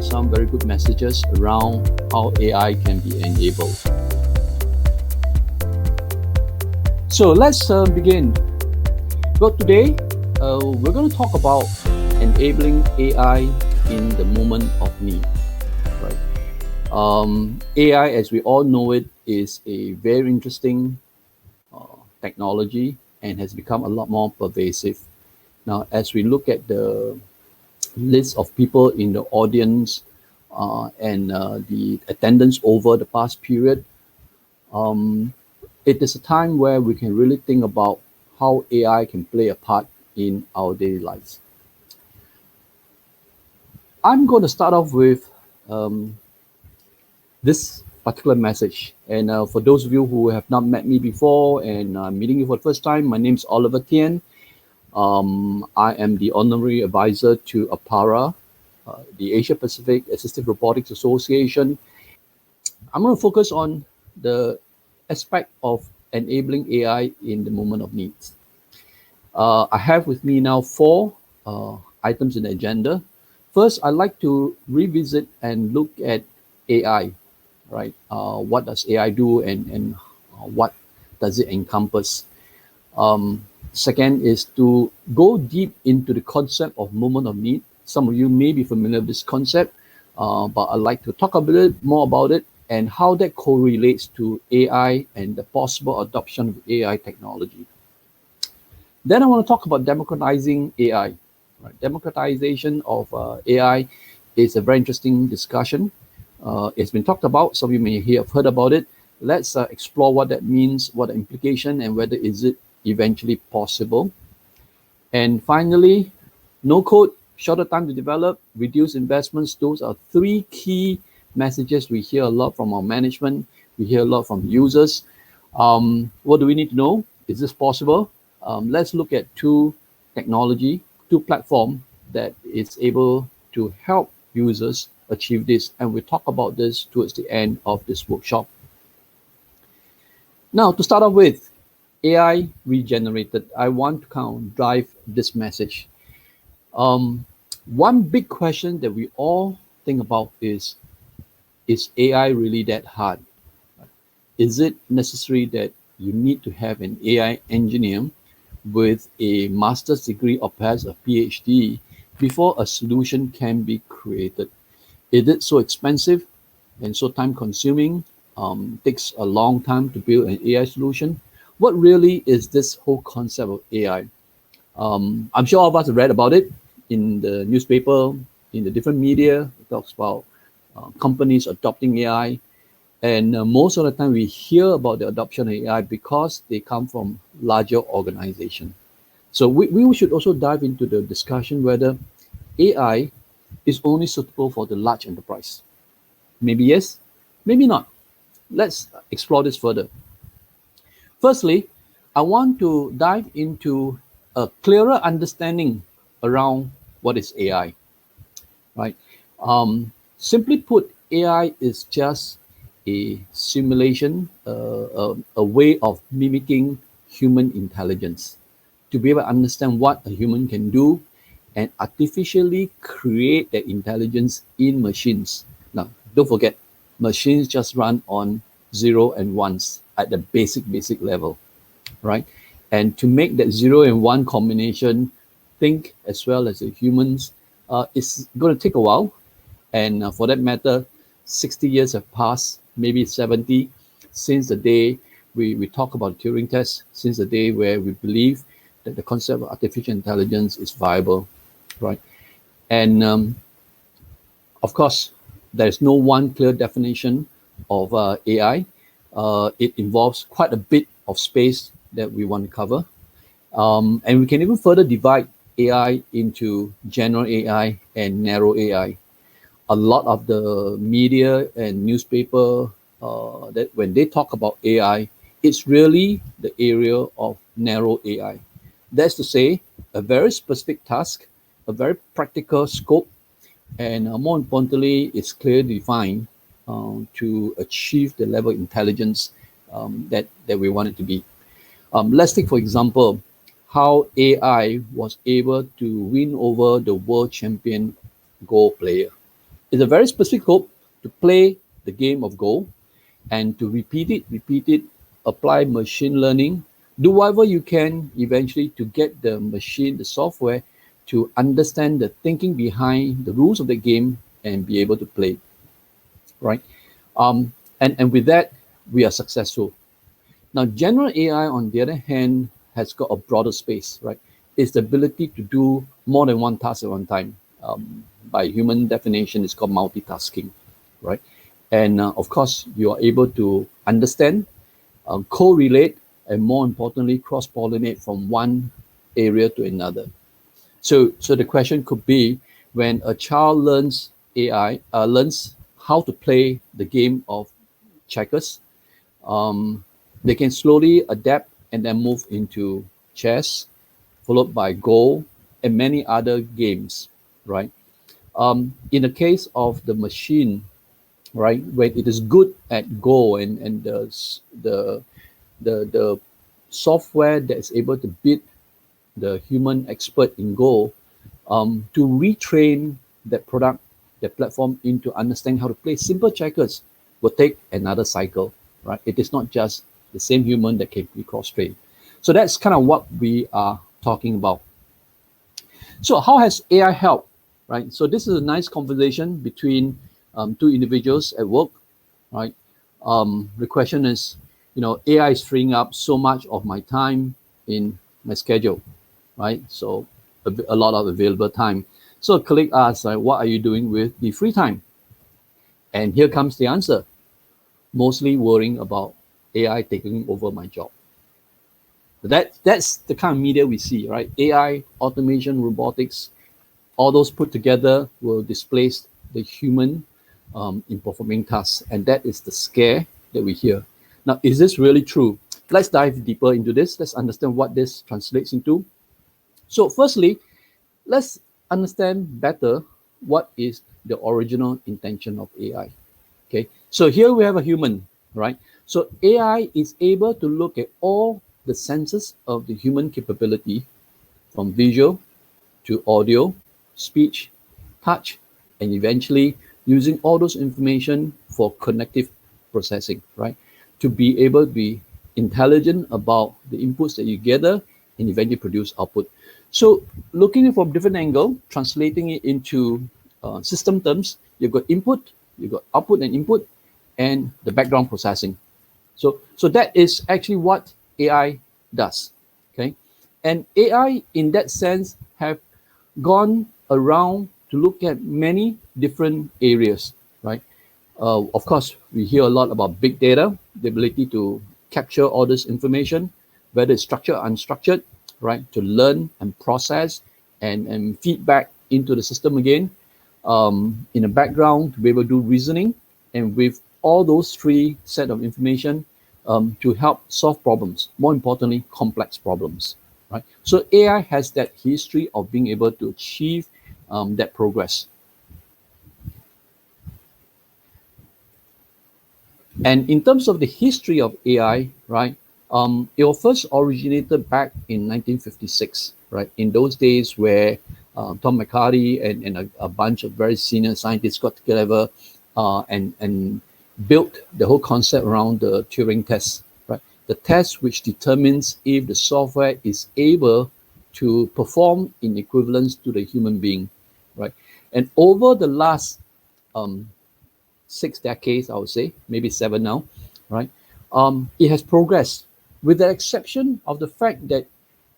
some very good messages around how AI can be enabled. So let's begin. Well, today we're going to talk about enabling AI in the moment of need. Right? AI, as we all know it, is a very interesting technology and has become a lot more pervasive. Now, as we look at the list of people in the audience and the attendance over the past period, it is a time where we can really think about how AI can play a part in our daily lives. I'm going to start off with this particular message. And for those of you who have not met me before and meeting you for the first time, my name is Oliver Tien. I am the Honorary Advisor to APARA, the Asia Pacific Assistive Robotics Association. I'm going to focus on the aspect of enabling AI in the moment of needs. I have with me now 4 items in the agenda. First, I'd like to revisit and look at AI, right? What does AI do and what does it encompass? Second is to go deep into the concept of moment of need. Some of you may be familiar with this concept, but I'd like to talk a bit more about it and how that correlates to AI and the possible adoption of AI technology. Then I want to talk about democratizing AI. Right? Democratization of AI is a very interesting discussion. It's been talked about. Some of you may have heard about it. Let's explore what that means, what the implication, and whether is it eventually possible. And finally, no code, shorter time to develop, reduce investments. Those are 3 key messages we hear a lot from our management. We hear a lot from users. What do we need to know? Is this possible? Let's look at 2 platforms that is able to help users achieve this. And we'll talk about this towards the end of this workshop. Now, to start off with, AI regenerated. I want to kind of drive this message. One big question that we all think about is AI really that hard? Is it necessary that you need to have an AI engineer with a master's degree or perhaps a PhD before a solution can be created? Is it so expensive and so time consuming? Takes a long time to build an AI solution. What really is this whole concept of AI? I'm sure all of us have read about it in the newspaper, in the different media. It talks about companies adopting AI. And most of the time we hear about the adoption of AI because they come from larger organizations. So we should also dive into the discussion whether AI is only suitable for the large enterprise. Maybe yes, maybe not. Let's explore this further. Firstly, I want to dive into a clearer understanding around what is AI. Right? Simply put, AI is just a simulation, a way of mimicking human intelligence to be able to understand what a human can do and artificially create that intelligence in machines. Now, don't forget, machines just run on 0 and 1s at the basic level, right? And to make that 0 and 1 combination think as well as the humans, it's going to take a while. And for that matter, 60 years have passed, maybe 70, since the day we talk about Turing test, since the day where we believe that the concept of artificial intelligence is viable, right? And of course, there's no one clear definition of AI. It involves quite a bit of space that we want to cover. And we can even further divide AI into general AI and narrow AI. A lot of the media and newspaper, that when they talk about AI, it's really the area of narrow AI. That's to say, a very specific task, a very practical scope, and more importantly, it's clearly defined to achieve the level of intelligence that we want it to be. Let's take, for example, how AI was able to win over the world champion Go player. It's a very specific code to play the game of Go and to repeat it, apply machine learning, do whatever you can eventually to get the machine, the software, to understand the thinking behind the rules of the game and be able to play, right? Um, and with that, we are successful. Now, general AI, on the other hand, has got a broader space, right? It's the ability to do more than one task at one time. By human definition, it's called multitasking, right? And of course, you are able to understand, correlate, and more importantly, cross-pollinate from one area to another. So the question could be, when a child learns AI, learns how to play the game of checkers, um, they can slowly adapt and then move into chess, followed by Go and many other games, right? In the case of the machine, right, when it is good at Go and the software that is able to beat the human expert in Go, to retrain that product, that platform into understanding how to play simple checkers will take another cycle, right? It is not just the same human that can be cross-trained. So that's kind of what we are talking about. So how has AI helped, right? So this is a nice conversation between two individuals at work, right? The question is, AI is freeing up so much of my time in my schedule, right? So a lot of available time. So a colleague asks, like, what are you doing with the free time? And here comes the answer. Mostly worrying about AI taking over my job. That's the kind of media we see, right? AI, automation, robotics, all those put together will displace the human in performing tasks. And that is the scare that we hear. Now, is this really true? Let's dive deeper into this. Let's understand what this translates into. So firstly, let's understand better what is the original intention of AI. Okay, so here we have a human, right? So AI is able to look at all the senses of the human capability, from visual to audio, speech, touch, and eventually using all those information for cognitive processing, right? To be able to be intelligent about the inputs that you gather and eventually produce output. So looking at it from different angle, translating it into system terms, you've got input, you've got output and input, and the background processing. So that is actually what AI does, okay? And AI, in that sense, have gone around to look at many different areas, right? Of course, we hear a lot about big data, the ability to capture all this information, whether it's structured or unstructured, right? To learn and process and feedback into the system again, in the background to be able to do reasoning, and with all those three set of information to help solve problems, more importantly, complex problems, right? So AI has that history of being able to achieve that progress. And in terms of the history of AI, right, it was first originated back in 1956, right? In those days where Tom McCarthy and a bunch of very senior scientists got together and built the whole concept around the Turing test, right? The test which determines if the software is able to perform in equivalence to the human being, right? And over the last 6 decades, I would say, maybe 7 now, right? It has progressed, with the exception of the fact that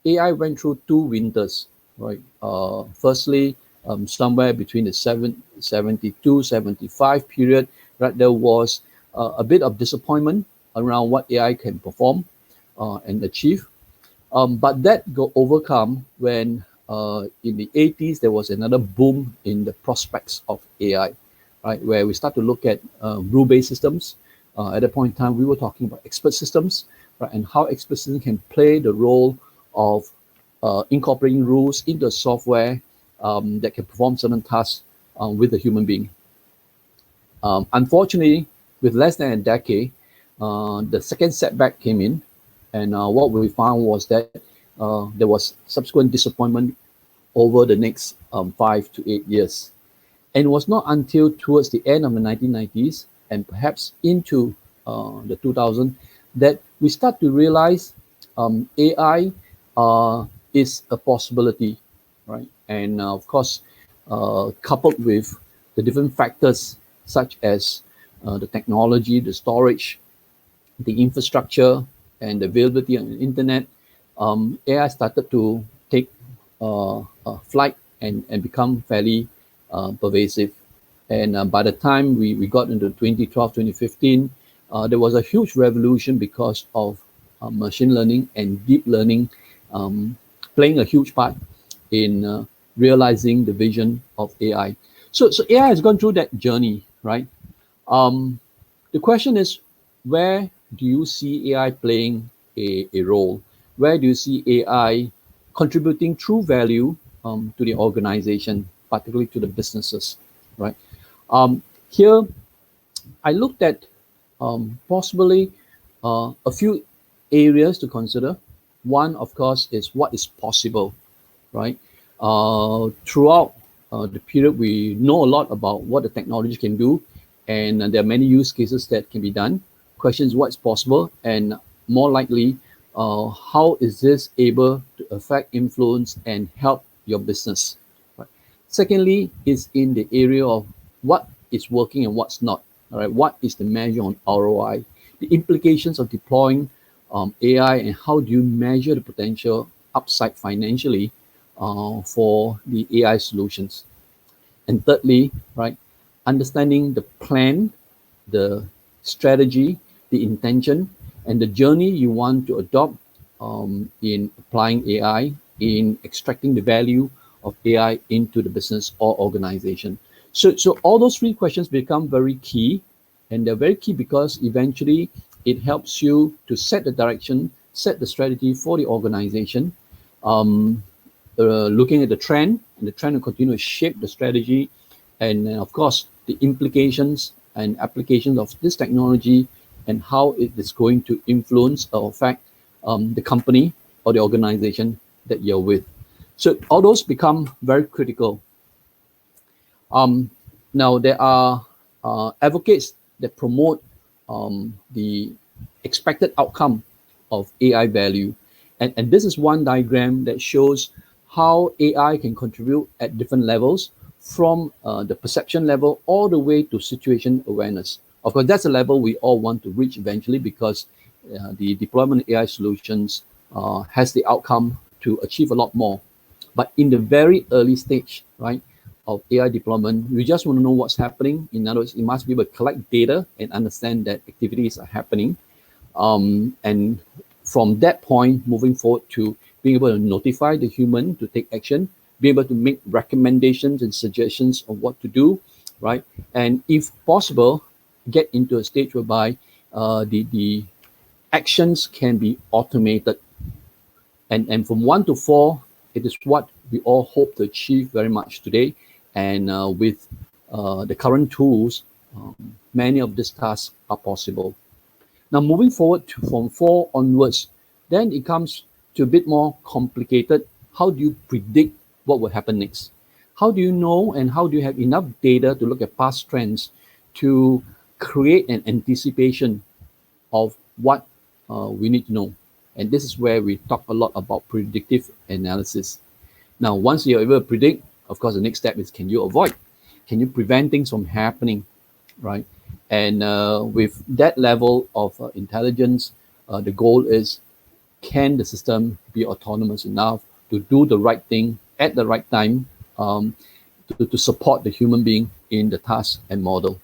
AI went through 2 winters, right? Firstly, somewhere between the 72, 75 period, right, there was a bit of disappointment around what AI can perform and achieve. But that got overcome when in the 80s, there was another boom in the prospects of AI, right? Where we start to look at rule-based systems. At that point in time, we were talking about expert systems, right? And how expert systems can play the role of incorporating rules into software that can perform certain tasks with a human being. Unfortunately, with less than a decade, the second setback came in, and what we found was that there was subsequent disappointment over the next 5 to 8 years. And it was not until towards the end of the 1990s and perhaps into the 2000s that we start to realize AI is a possibility, right? And of course, coupled with the different factors such as the technology, the storage, the infrastructure, and the availability on the internet, AI started to take flight and become fairly pervasive. And by the time we got into 2012, 2015, there was a huge revolution because of machine learning and deep learning playing a huge part in realizing the vision of AI. So AI has gone through that journey, right? Um, the question is, where do you see AI playing a role? Where do you see AI contributing true value to the organization, particularly to the businesses, right? Here, I looked at possibly a few areas to consider. One, of course, is what is possible, right? Throughout the period, we know a lot about what the technology can do, and there are many use cases that can be done. Question is what's possible, and more likely, how is this able to affect, influence, and help your business? Right. Secondly, is in the area of what is working and what's not. All right, what is the measure on ROI? The implications of deploying AI, and how do you measure the potential upside financially for the AI solutions? And thirdly, right, understanding the plan, the strategy, the intention, and the journey you want to adopt in applying AI, in extracting the value of AI into the business or organization. So all those three questions become very key, and they're very key because eventually it helps you to set the direction, set the strategy for the organization. Looking at the trend, and the trend will continue to shape the strategy, and of course the implications and applications of this technology and how it is going to influence or affect the company or the organization that you're with. So all those become very critical. Now there are advocates that promote the expected outcome of AI value. And this is one diagram that shows how AI can contribute at different levels, from the perception level all the way to situation awareness. Of course, that's a level we all want to reach eventually, because the deployment of AI solutions has the outcome to achieve a lot more. But in the very early stage, right, of AI deployment, we just want to know what's happening. In other words, you must be able to collect data and understand that activities are happening. And from that point, moving forward to being able to notify the human to take action, be able to make recommendations and suggestions of what to do, right? And if possible, get into a stage whereby the actions can be automated. And from 1 to 4, it is what we all hope to achieve very much today. And with the current tools, many of these tasks are possible. Now, moving forward from 4 onwards, then it comes to a bit more complicated. How do you predict what will happen next? How do you know, and how do you have enough data to look at past trends to create an anticipation of what we need to know? And this is where we talk a lot about predictive analysis. Now, once you're able to predict, of course, the next step is, can you avoid? Can you prevent things from happening, right? And with that level of intelligence, the goal is, can the system be autonomous enough to do the right thing at the right time to support the human being in the task and model?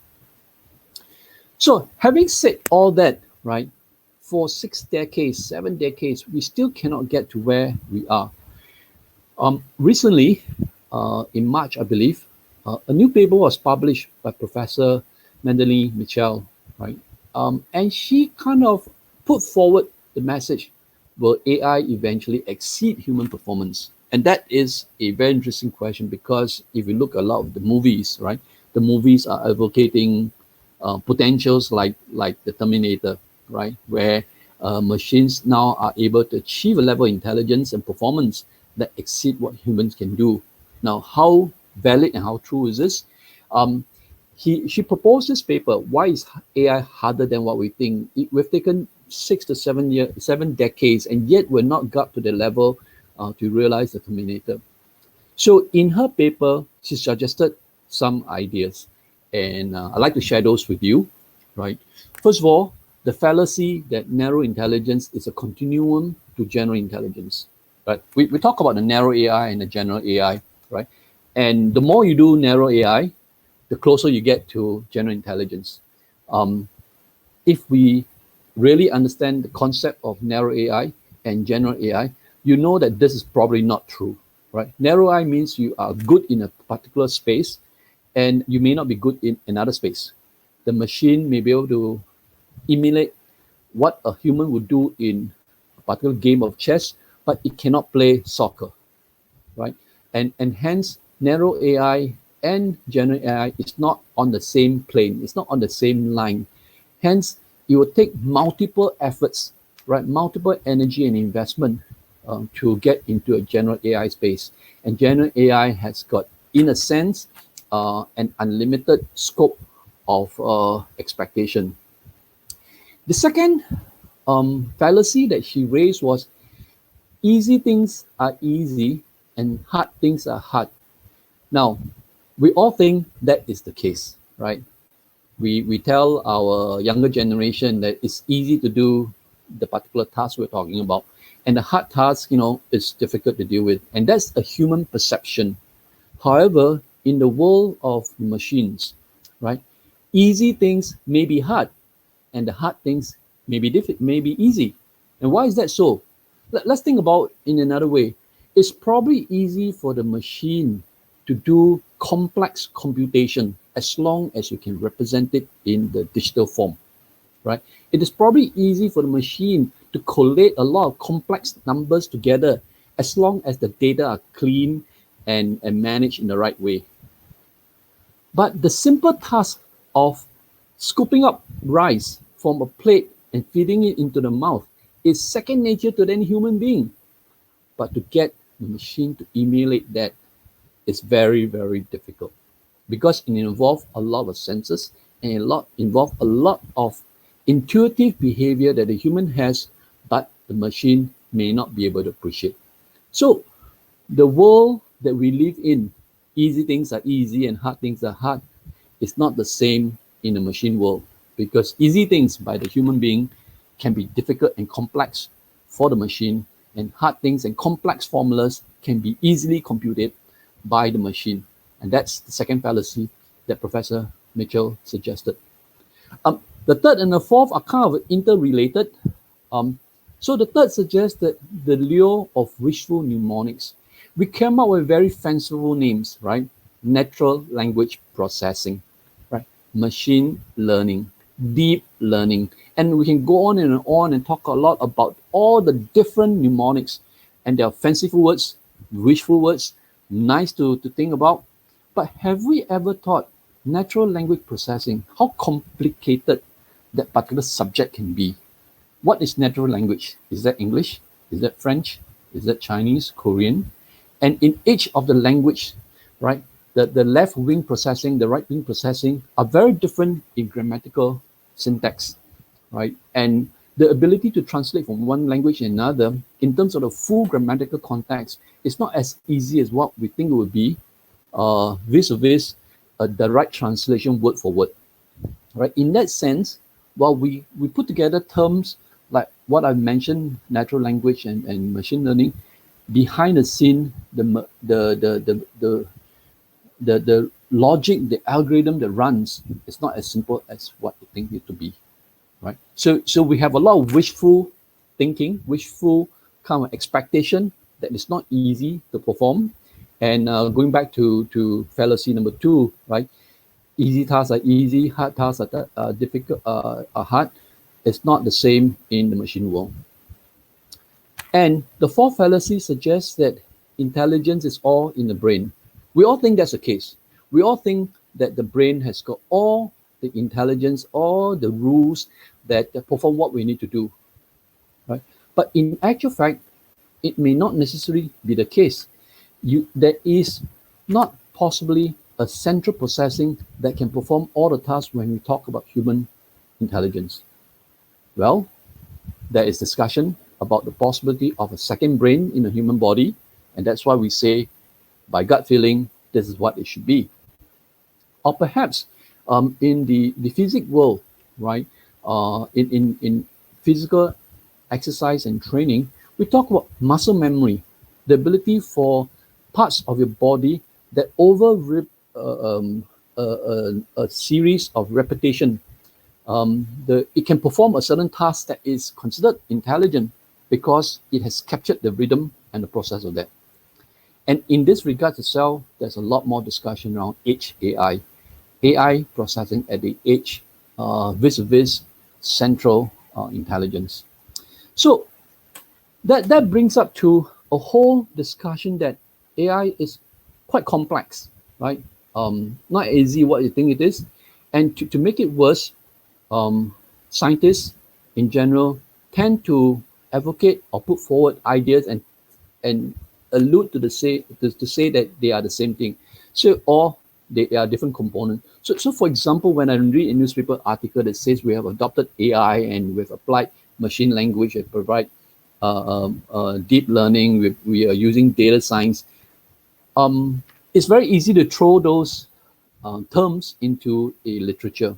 So having said all that, right, for 6 decades, 7 decades, we still cannot get to where we are. Recently, in March, I believe, a new paper was published by Professor Madeleine Mitchell, right? And she kind of put forward the message, will AI eventually exceed human performance? And that is a very interesting question, because if you look at a lot of the movies, right, the movies are advocating potentials like the Terminator, right, where machines now are able to achieve a level of intelligence and performance that exceed what humans can do. Now, how valid and how true is this? She proposed this paper. Why is AI harder than what we think? We've taken 7 decades, and yet we're not got to the level to realize the Terminator. So in her paper, she suggested some ideas, and I'd like to share those with you, right? First of all, the fallacy that narrow intelligence is a continuum to general intelligence, right? We talk about the narrow AI and the general AI, right? And the more you do narrow AI, the closer you get to general intelligence. If we really understand the concept of narrow AI and general AI, you know that this is probably not true, right? Narrow AI means you are good in a particular space and you may not be good in another space. The machine may be able to emulate what a human would do in a particular game of chess, but it cannot play soccer, right? And hence, narrow AI and general AI is not on the same plane. It's not on the same line. Hence, it will take multiple efforts, right? Multiple energy and investment to get into a general AI space. And general AI has got, in a sense, an unlimited scope of expectation. The second fallacy that she raised was easy things are easy and hard things are hard. Now, we all think that is the case, right? We tell our younger generation that it's easy to do the particular task we're talking about, and the hard task, is difficult to deal with, and that's a human perception. However, in the world of machines, right, easy things may be hard, and the hard things may be easy. And why is that so? Let's think about in another way. It's probably easy for the machine to do complex computation as long as you can represent it in the digital form, right? It is probably easy for the machine to collate a lot of complex numbers together as long as the data are clean and managed in the right way. But the simple task of scooping up rice from a plate and feeding it into the mouth is second nature to any human being. But to get the machine to emulate that is very, very difficult because it involves a lot of senses and involves a lot of intuitive behavior that the human has, but the machine may not be able to appreciate. So the world that we live in, easy things are easy and hard things are hard, is not the same in the machine world, because easy things by the human being can be difficult and complex for the machine, and hard things and complex formulas can be easily computed by the machine. And that's the second fallacy that Professor Mitchell suggested. The third and the fourth are kind of interrelated. So the third suggests that the lure of wishful mnemonics. We came up with very fanciful names, right? Natural language processing, right? Machine learning, deep learning. And we can go on and talk a lot about all the different mnemonics. And they are fanciful words, wishful words, nice to think about. But have we ever thought natural language processing, how complicated that particular subject can be? What is natural language? Is that English? Is that French? Is that Chinese, Korean? And in each of the language, right, the left wing processing, the right wing processing are very different in grammatical syntax, right? And the ability to translate from one language to another in terms of the full grammatical context is not as easy as what we think it would be, vis-a-vis the right translation word for word, right? In that sense, while we put together terms like what I mentioned, natural language and machine learning, behind the scene, the logic, the algorithm that runs is not as simple as what we think it to be, right? So we have a lot of wishful thinking, wishful kind of expectation that is not easy to perform. And going back to fallacy number 2, right? Easy tasks are easy, hard tasks are difficult, are hard. It's not the same in the machine world. And the fourth fallacy suggests that intelligence is all in the brain. We all think that's the case. We all think that the brain has got all the intelligence, all the rules that perform what we need to do, right? But in actual fact, it may not necessarily be the case. There is not possibly a central processing that can perform all the tasks when we talk about human intelligence? Well, there is discussion about the possibility of a second brain in a human body, and that's why we say, by gut feeling, this is what it should be. Or perhaps in the physics world, right? In physical exercise and training, we talk about muscle memory, the ability for parts of your body that over a series of repetition, it can perform a certain task that is considered intelligent because it has captured the rhythm and the process of that. And in this regard itself, there's a lot more discussion around edge AI, AI processing at the edge, vis-a-vis central intelligence. So that brings up to a whole discussion that AI is quite complex, right? Not easy what you think it is. And to make it worse, scientists in general tend to advocate or put forward ideas and allude to say that they are the same thing. So, or they are different components. So for example, when I read a newspaper article that says we have adopted AI and we've applied machine language and provide deep learning, we are using data science, it's very easy to throw those terms into a literature.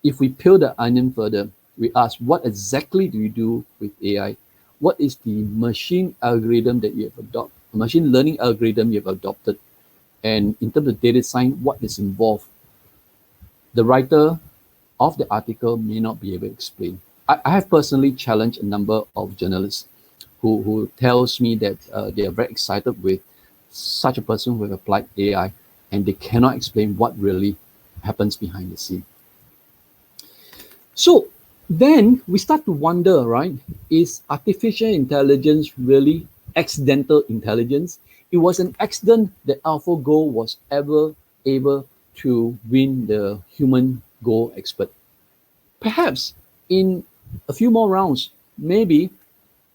If we peel the onion further, we ask, what exactly do you do with AI? What is the machine algorithm that you have adopted, machine learning algorithm you have adopted? And in terms of data science, what is involved? The writer of the article may not be able to explain. I have personally challenged a number of journalists who tells me that they are very excited with such a person who have applied AI and they cannot explain what really happens behind the scene. So then we start to wonder, right? Is artificial intelligence really accidental intelligence? It was an accident that AlphaGo was ever able to win the human Go expert. Perhaps in a few more rounds, maybe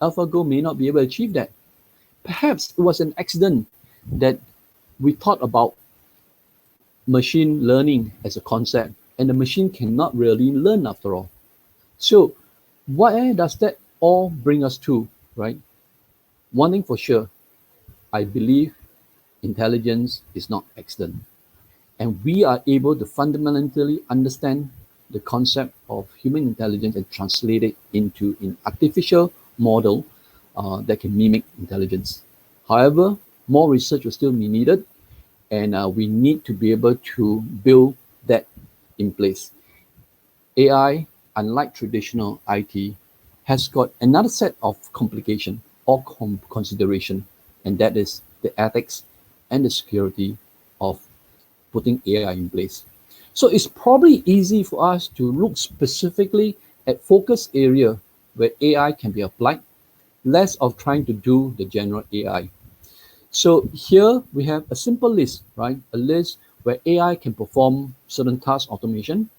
AlphaGo may not be able to achieve that. Perhaps it was an accident that we thought about machine learning as a concept, and the machine cannot really learn after all. So where does that all bring us to, right? One thing for sure, I believe intelligence is not accident. And we are able to fundamentally understand the concept of human intelligence and translate it into an artificial model that can mimic intelligence. However, more research will still be needed, and we need to be able to build that in place. AI, unlike traditional IT, has got another set of complication or consideration, and that is the ethics and the security of putting AI in place. So it's probably easy for us to look specifically at focus area where AI can be applied, less of trying to do the general AI. So here we have a simple list, right? A list where AI can perform certain task automation.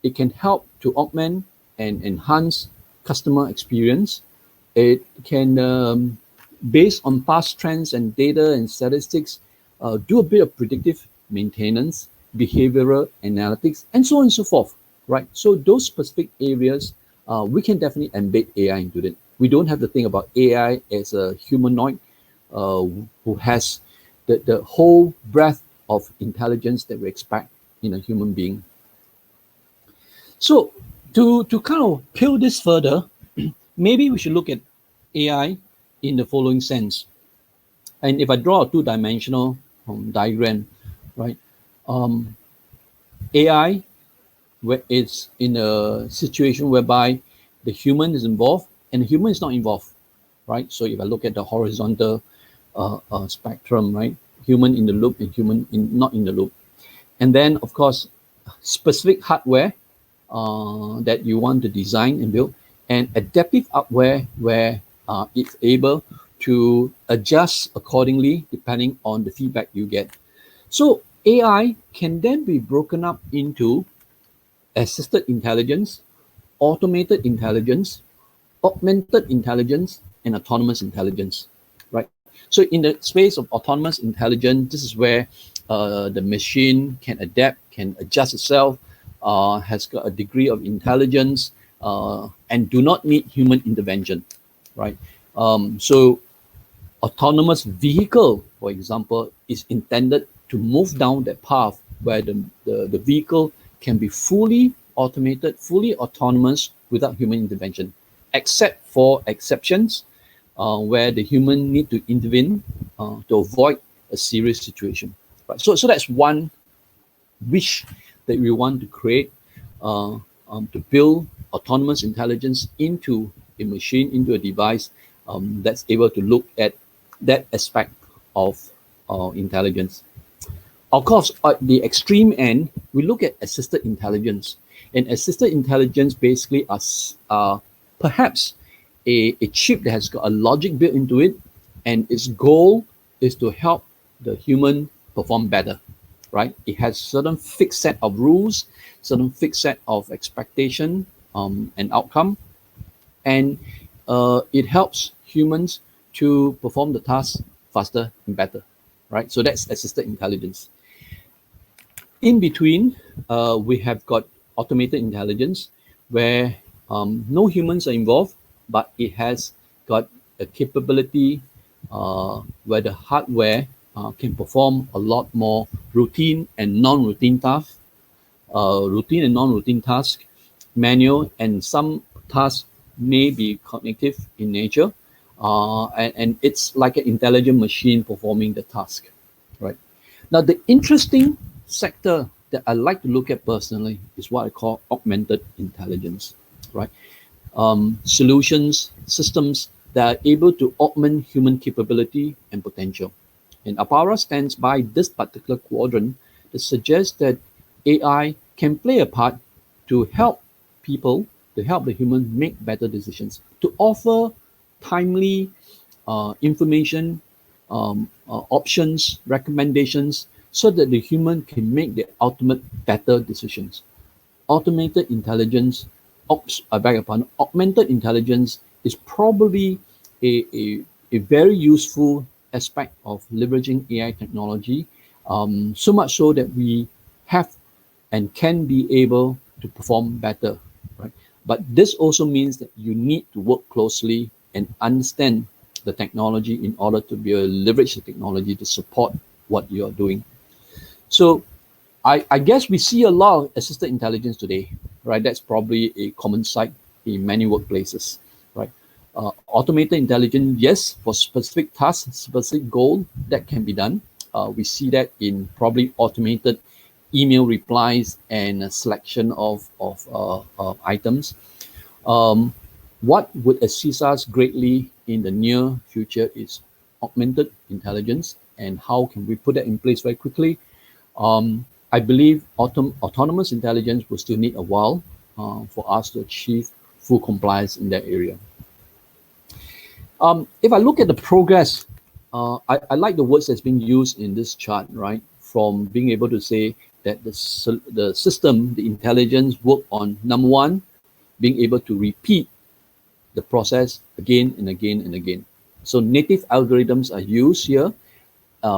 It can help to augment and enhance customer experience. It can, based on past trends and data and statistics, do a bit of predictive maintenance, behavioral analytics, and so on and so forth, right? So those specific areas, we can definitely embed AI into it. We don't have to think about AI as a humanoid who has the whole breadth of intelligence that we expect in a human being. So to kind of peel this further, maybe we should look at AI in the following sense. And if I draw a two-dimensional diagram, right? AI, where it's in a situation whereby the human is involved and the human is not involved, right? So if I look at the horizontal spectrum, right? Human in the loop and human not in the loop. And then, of course, specific hardware that you want to design and build, and adaptive hardware where it's able to adjust accordingly depending on the feedback you get. So AI can then be broken up into assisted intelligence, automated intelligence, augmented intelligence, and autonomous intelligence, right? So in the space of autonomous intelligence, this is where the machine can adapt, can adjust itself, has got a degree of intelligence, and do not need human intervention, right? So autonomous vehicle, for example, is intended to move down that path where the vehicle can be fully automated, fully autonomous without human intervention, except for exceptions where the human need to intervene to avoid a serious situation. Right? So that's one wish that we want to create, uh, to build autonomous intelligence into a machine, into a device that's able to look at that aspect of intelligence. Of course, at the extreme end, we look at assisted intelligence. And assisted intelligence basically are perhaps a chip that has got a logic built into it, and its goal is to help the human perform better, right? It has certain fixed set of rules, certain fixed set of expectation and outcome, and it helps humans to perform the task faster and better, right? So that's assisted intelligence. In between, we have got automated intelligence where no humans are involved, but it has got a capability where the hardware can perform a lot more routine and non-routine tasks, manual, and some tasks may be cognitive in nature, and it's like an intelligent machine performing the task, right? Now, the interesting sector that I like to look at personally is what I call augmented intelligence, right? Solutions, systems that are able to augment human capability and potential. And APARA stands by this particular quadrant that suggests that AI can play a part to help people, to help the human make better decisions, to offer timely information, options, recommendations, so that the human can make the ultimate better decisions. Automated intelligence, I beg your pardon, augmented intelligence is probably a very useful aspect of leveraging AI technology, so much so that we have and can be able to perform better, right? But this also means that you need to work closely and understand the technology in order to be able to leverage the technology to support what you're doing. So I guess we see a lot of assisted intelligence today, right? That's probably a common sight in many workplaces, right? Automated intelligence, yes, for specific tasks, specific goal, that can be done. We see that in probably automated email replies and a selection of items. What would assist us greatly in the near future is augmented intelligence, and how can we put that in place very quickly? I believe autonomous intelligence will still need a while for us to achieve full compliance in that area. If I look at the progress, I like the words that's being used in this chart, right? From being able to say that the system, the intelligence work on, number one, being able to repeat the process again and again and again. So native algorithms are used here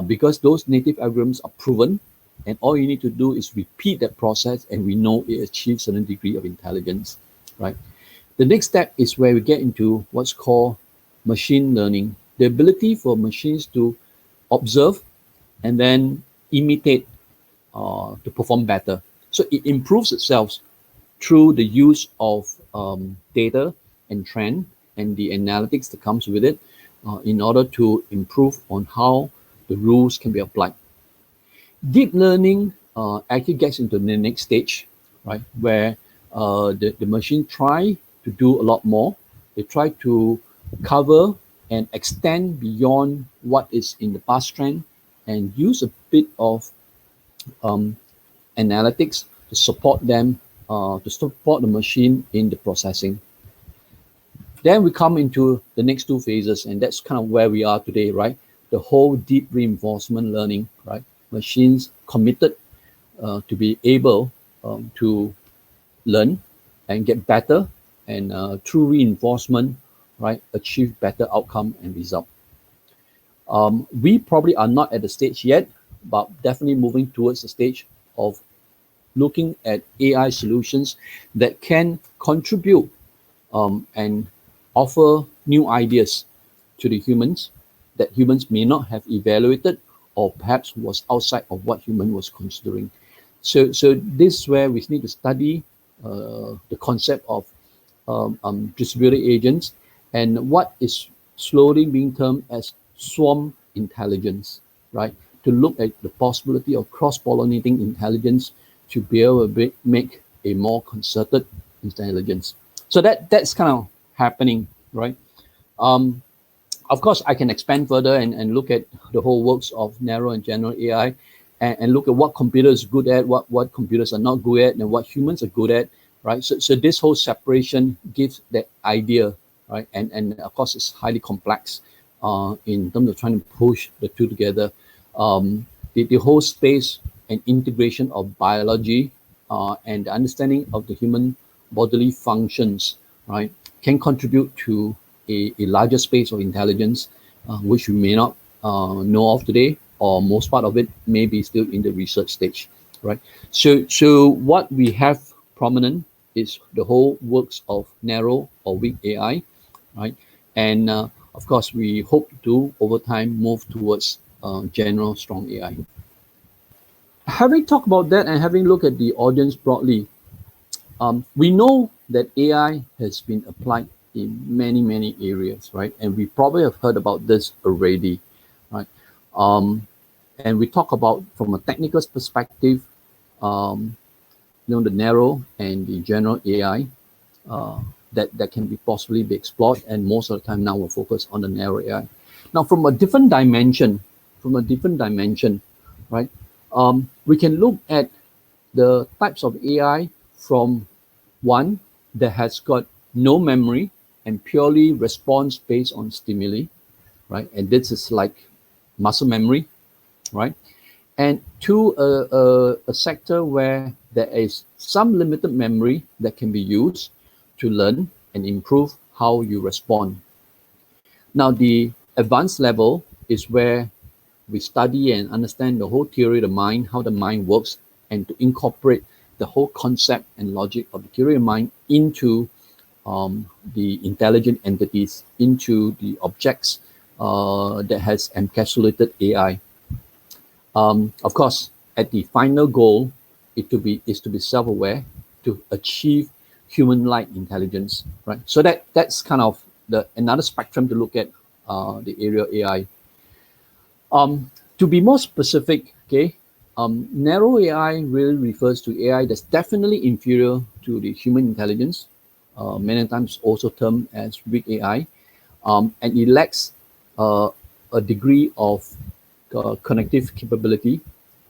because those native algorithms are proven, and all you need to do is repeat that process, and we know it achieves a certain degree of intelligence, right? The next step is where we get into what's called machine learning, the ability for machines to observe and then imitate to perform better. So it improves itself through the use of data and trend and the analytics that comes with it in order to improve on how the rules can be applied. Deep learning actually gets into the next stage, right, where the machine try to do a lot more. They try to cover and extend beyond what is in the past trend and use a bit of analytics to support them, to support the machine in the processing. Then we come into the next two phases, and that's kind of where we are today, right? The whole deep reinforcement learning, right? Machines committed to be able to learn and get better, and through reinforcement, right, achieve better outcome and result. We probably are not at the stage yet but definitely moving towards the stage of looking at AI solutions that can contribute and offer new ideas to the humans that humans may not have evaluated or perhaps was outside of what human was considering. So this is where we need to study the concept of distributed agents and what is slowly being termed as swarm intelligence, right? To look at the possibility of cross-pollinating intelligence to be able to make a more concerted intelligence. So that's kind of happening, right? Um, of course, I can expand further and look at the whole works of narrow and general AI and look at what computers are good at, what computers are not good at, and what humans are good at, right? So this whole separation gives that idea, right? And of course, it's highly complex in terms of trying to push the two together. The whole space and integration of biology and the understanding of the human bodily functions, right, can contribute to a larger space of intelligence, which we may not know of today, or most part of it may be still in the research stage, right? So what we have prominent is the whole works of narrow or weak AI, right? And of course, we hope to over time move towards general strong AI. Having talked about that and having looked at the audience broadly, we know that AI has been applied in many areas, right? And we probably have heard about this already, right? And we talk about from a technical perspective, the narrow and the general AI that can be possibly be explored. And most of the time now we're focused on the narrow AI. Now, from a different dimension, right? We can look at the types of AI from one that has got no memory and purely responds based on stimuli, right? And this is like muscle memory, right? And to a sector where there is some limited memory that can be used to learn and improve how you respond. Now, the advanced level is where we study and understand the whole theory of the mind, how the mind works, and to incorporate the whole concept and logic of the theory of mind into the intelligent entities, into the objects that has encapsulated AI. Of course, at the final goal, is to be self-aware, to achieve human-like intelligence, right? So that's kind of another spectrum to look at the area of AI. To be more specific, okay, narrow AI really refers to AI that's definitely inferior to the human intelligence, many times also termed as weak AI, and it lacks a degree of cognitive capability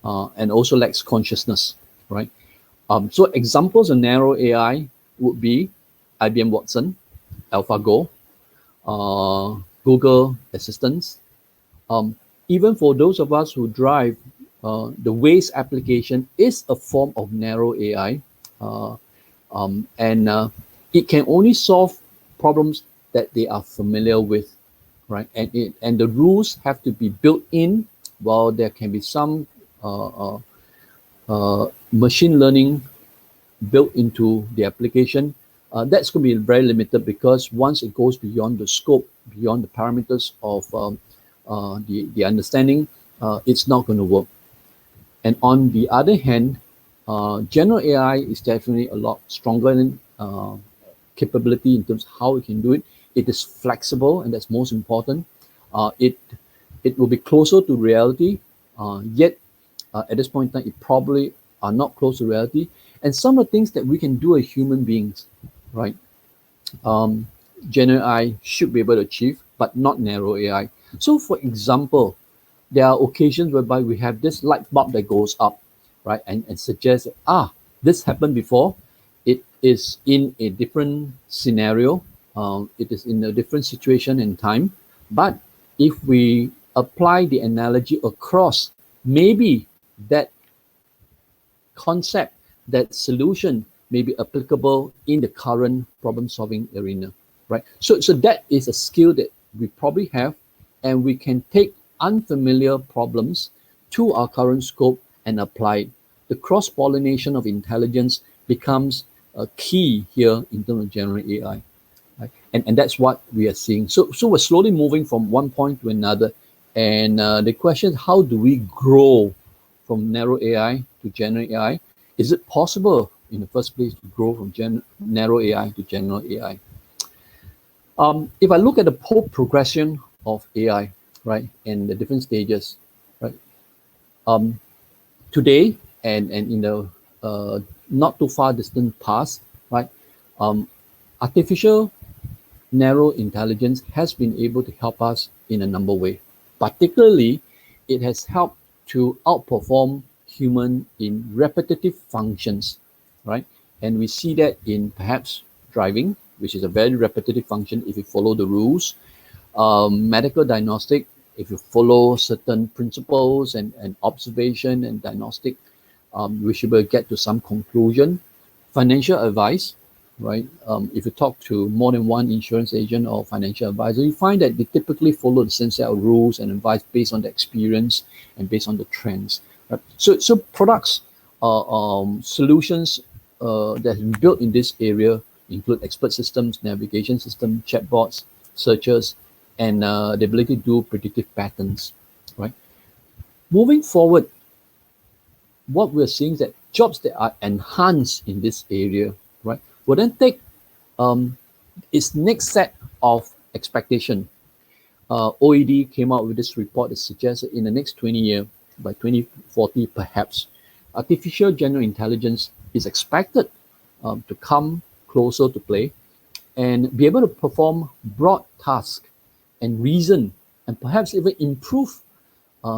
and also lacks consciousness, right? So examples of narrow AI would be IBM Watson, AlphaGo, Google Assistants. Even for those of us who drive, the Waze application is a form of narrow AI, and it can only solve problems that they are familiar with, right? And the rules have to be built in, while there can be some machine learning built into the application. That's going to be very limited because once it goes beyond the scope, beyond the parameters of the understanding, it's not going to work. And on the other hand, general AI is definitely a lot stronger in capability in terms of how it can do it. It is flexible, and that's most important. It will be closer to reality, yet at this point in time, it probably are not close to reality. And some of the things that we can do as human beings, right? General AI should be able to achieve, but not narrow AI. So, for example, there are occasions whereby we have this light bulb that goes up, right, and suggests that, this happened before. It is in a different scenario. It is in a different situation and time. But if we apply the analogy across, maybe that concept, that solution may be applicable in the current problem-solving arena, right? So that is a skill that we probably have, and we can take unfamiliar problems to our current scope and apply it. The cross-pollination of intelligence becomes a key here in terms of generative AI. Right? And that's what we are seeing. So we're slowly moving from one point to another. And the question is, how do we grow from narrow AI to general AI? Is it possible in the first place to grow from narrow AI to general AI? If I look at the whole progression of AI, right, and the different stages, right, today and in the not too far distant past, right, artificial narrow intelligence has been able to help us in a number of ways. Particularly, it has helped to outperform human in repetitive functions, right? And we see that in perhaps driving, which is a very repetitive function if you follow the rules. Medical diagnostic, if you follow certain principles and observation and diagnostic, we should be able to get to some conclusion. Financial advice, right? If you talk to more than one insurance agent or financial advisor, you find that they typically follow the same set of rules and advice based on the experience and based on the trends. Right? So products, solutions that have been built in this area include expert systems, navigation system, chatbots, searches, and the ability to do predictive patterns. Right? Moving forward, what we're seeing is that jobs that are enhanced in this area, right, will then take its next set of expectation. OECD came out with this report that suggests that in the next 20 years, by 2040 perhaps, artificial general intelligence is expected to come closer to play and be able to perform broad tasks and reason and perhaps even improve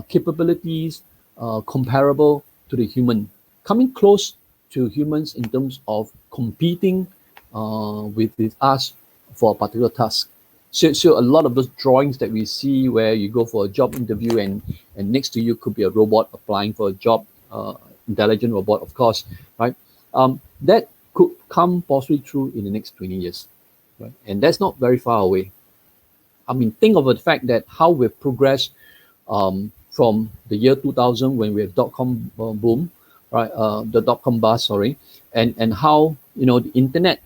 capabilities comparable to the human, coming close to humans in terms of competing with us for a particular task. So a lot of those drawings that we see where you go for a job interview and next to you could be a robot applying for a job, intelligent robot, of course, right? That could come possibly true in the next 20 years, right? And that's not very far away. I mean, think of the fact that how we've progressed from the year 2000 when we had dot-com boom, right? The dot-com bust, sorry, and how the internet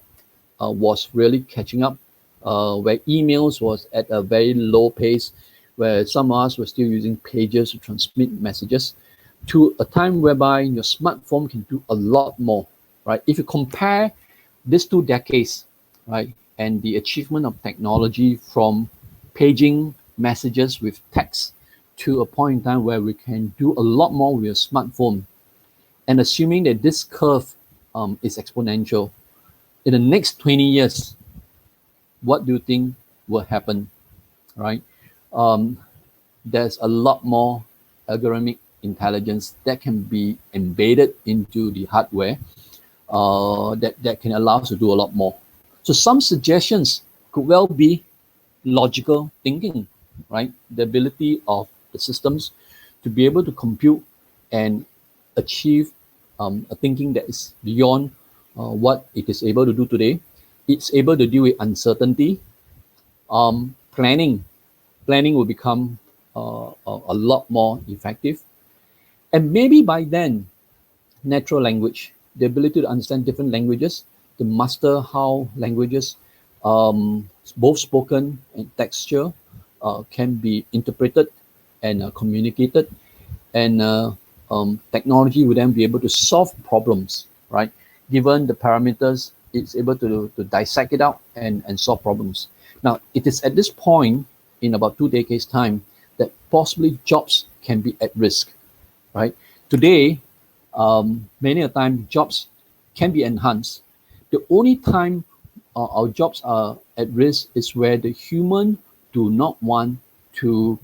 was really catching up, where emails was at a very low pace, where some of us were still using pages to transmit messages, to a time whereby your smartphone can do a lot more, right? If you compare these 2 decades, right, and the achievement of technology from paging messages with text to a point in time where we can do a lot more with a smartphone, and assuming that this curve is exponential, in the next 20 years, what do you think will happen, right? There's a lot more algorithmic intelligence that can be embedded into the hardware that can allow us to do a lot more. So some suggestions could well be logical thinking, right? The ability of the systems to be able to compute and achieve a thinking that is beyond what it is able to do today. It's able to deal with uncertainty. Planning will become a lot more effective. And maybe by then, natural language, the ability to understand different languages, to master how languages, both spoken and textual, can be interpreted and communicated, and technology will then be able to solve problems, right? Given the parameters, it's able to dissect it out and solve problems. Now, it is at this point, in about 2 decades' time, that possibly jobs can be at risk, right? Today, many a time, jobs can be enhanced. The only time our jobs are at risk is where the human do not want to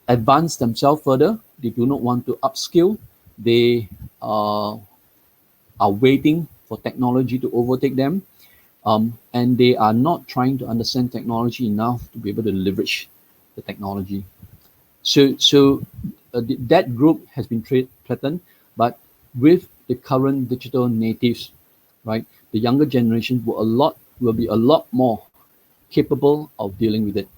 advance themselves further. They do not want to upskill. They are waiting for technology to overtake them, and they are not trying to understand technology enough to be able to leverage the technology. So that group has been threatened, but with the current digital natives, right, the younger generation will be a lot more capable of dealing with it.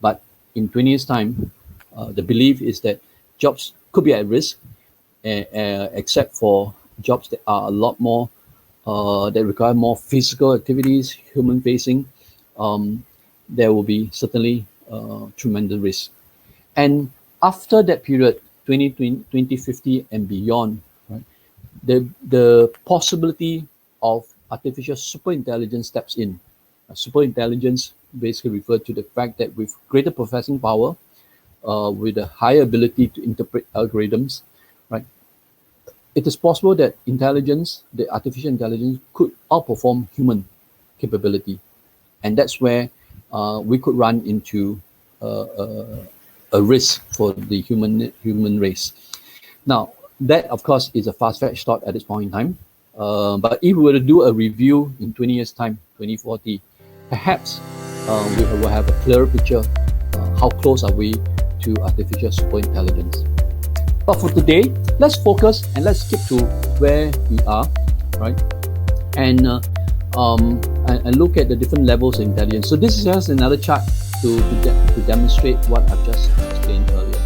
But in 20 years' time, The belief is that jobs could be at risk, except for jobs that are a lot more that require more physical activities, human facing. There will be certainly tremendous risk. And after that period, 2050 and beyond, right, the possibility of artificial superintelligence steps in. Superintelligence basically refers to the fact that with greater processing power, with a higher ability to interpret algorithms, right, it is possible that the artificial intelligence, could outperform human capability, and that's where we could run into a risk for the human race. Now, that of course is a fast-fetched thought at this point in time. But if we were to do a review in 20 years' time, 2040, perhaps we will have a clearer picture how close are we to artificial superintelligence. But for today, let's focus and let's skip to where we are, right? And look at the different levels of intelligence. So this is just another chart to demonstrate what I've just explained earlier.